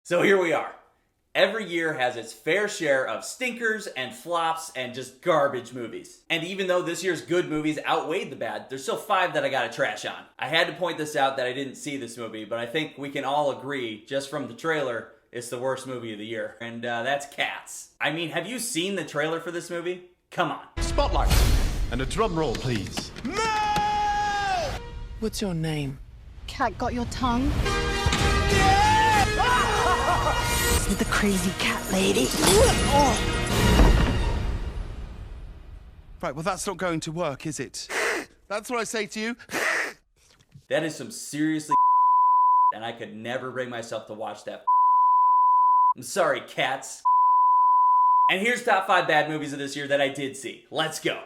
So here we are. Every year has its fair share of stinkers and flops and just garbage movies. And even though this year's good movies outweighed the bad, there's still 5 that I gotta trash on. I had to point this out that I didn't see this movie, but I think we can all agree, just from the trailer, it's the worst movie of the year. And that's Cats. I mean, have you seen the trailer for this movie? Come on. Spotlight. And a drum roll, please. No! What's your name? Cat got your tongue? With the crazy cat lady. Right, well, that's not going to work, is it? That's what I say to you. That is some seriously and I could never bring myself to watch that. I'm sorry, Cats. And here's top 5 bad movies of this year that I did see. Let's go.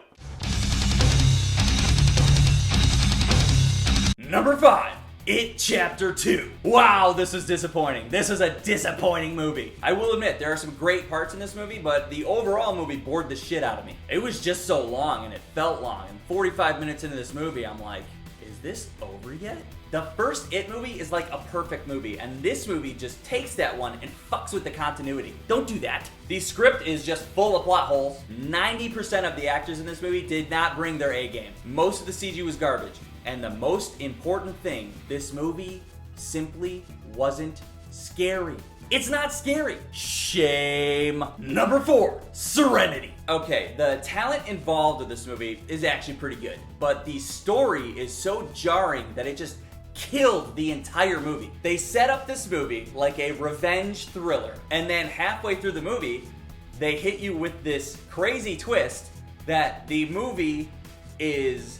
Number 5. It Chapter 2. Wow, this is disappointing. This is a disappointing movie. I will admit, there are some great parts in this movie, but the overall movie bored the shit out of me. It was just so long, and it felt long. And 45 minutes into this movie, I'm like, is this over yet? The first It movie is like a perfect movie, and this movie just takes that one and fucks with the continuity. Don't do that. The script is just full of plot holes. 90% of the actors in this movie did not bring their A game. Most of the CG was garbage. And the most important thing, this movie simply wasn't scary. It's not scary. Shame. Number 4, Serenity. Okay, the talent involved with this movie is actually pretty good, but the story is so jarring that it just killed the entire movie. They set up this movie like a revenge thriller, and then halfway through the movie, they hit you with this crazy twist that the movie is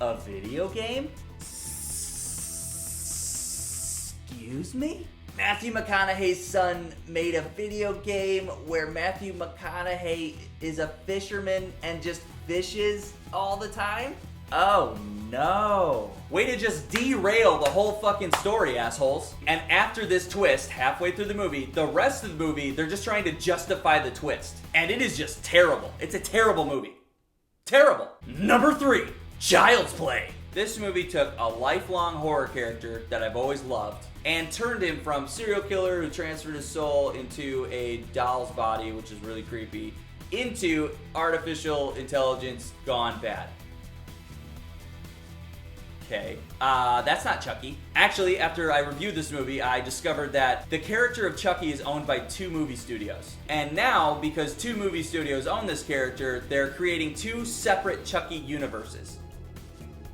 a video game? Excuse me? Matthew McConaughey's son made a video game where Matthew McConaughey is a fisherman and just fishes all the time? Oh no. Way to just derail the whole fucking story, assholes. And after this twist, halfway through the movie, the rest of the movie, they're just trying to justify the twist. And it is just terrible. It's a terrible movie. Terrible. Number 3. Child's Play. This movie took a lifelong horror character that I've always loved and turned him from serial killer who transferred his soul into a doll's body, which is really creepy, into artificial intelligence gone bad. Okay, that's not Chucky. Actually, after I reviewed this movie, I discovered that the character of Chucky is owned by 2 movie studios. And now, because 2 movie studios own this character, they're creating 2 separate Chucky universes.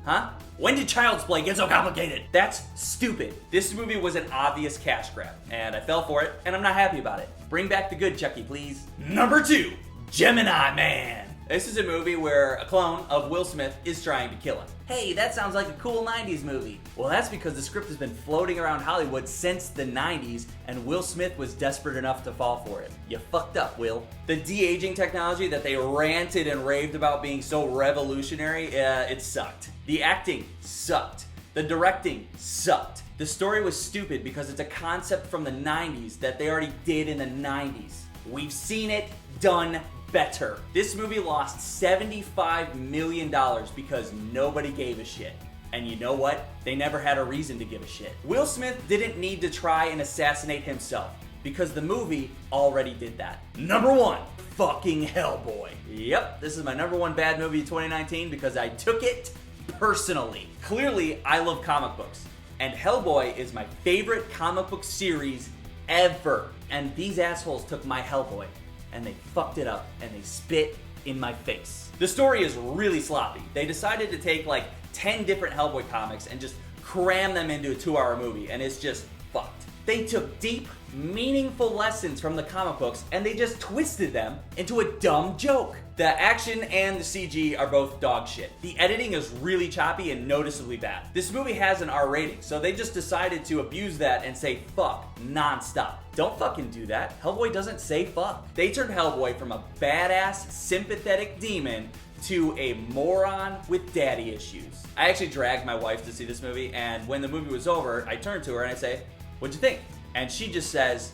Huh? When did Child's Play get so complicated? That's stupid. This movie was an obvious cash grab, and I fell for it, and I'm not happy about it. Bring back the good Chucky, please. Number 2, Gemini Man. This is a movie where a clone of Will Smith is trying to kill him. Hey, that sounds like a cool 90s movie. Well, that's because the script has been floating around Hollywood since the 90s, and Will Smith was desperate enough to fall for it. You fucked up, Will. The de-aging technology that they ranted and raved about being so revolutionary, it sucked. The acting sucked. The directing sucked. The story was stupid because it's a concept from the 90s that they already did in the 90s. We've seen it done better. This movie lost $75 million because nobody gave a shit. And you know what? They never had a reason to give a shit. Will Smith didn't need to try and assassinate himself because the movie already did that. Number 1, fucking Hellboy. Yep, this is my number 1 bad movie of 2019 because I took it personally. Clearly, I love comic books, and Hellboy is my favorite comic book series ever. And these assholes took my Hellboy and they fucked it up and they spit in my face. The story is really sloppy. They decided to take like 10 different Hellboy comics and just cram them into a 2-hour movie, and it's just fucked. They took deep, meaningful lessons from the comic books and they just twisted them into a dumb joke. The action and the CG are both dog shit. The editing is really choppy and noticeably bad. This movie has an R rating, so they just decided to abuse that and say fuck nonstop. Don't fucking do that. Hellboy doesn't say fuck. They turned Hellboy from a badass, sympathetic demon to a moron with daddy issues. I actually dragged my wife to see this movie, and when the movie was over, I turned to her and I say, "What'd you think?" And she just says,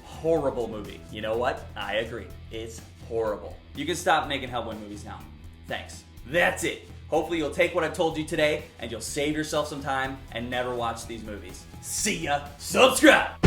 "Horrible movie." You know what? I agree. It's horrible. You can stop making Hellboy movies now. Thanks. That's it. Hopefully you'll take what I've told you today and you'll save yourself some time and never watch these movies. See ya. Subscribe.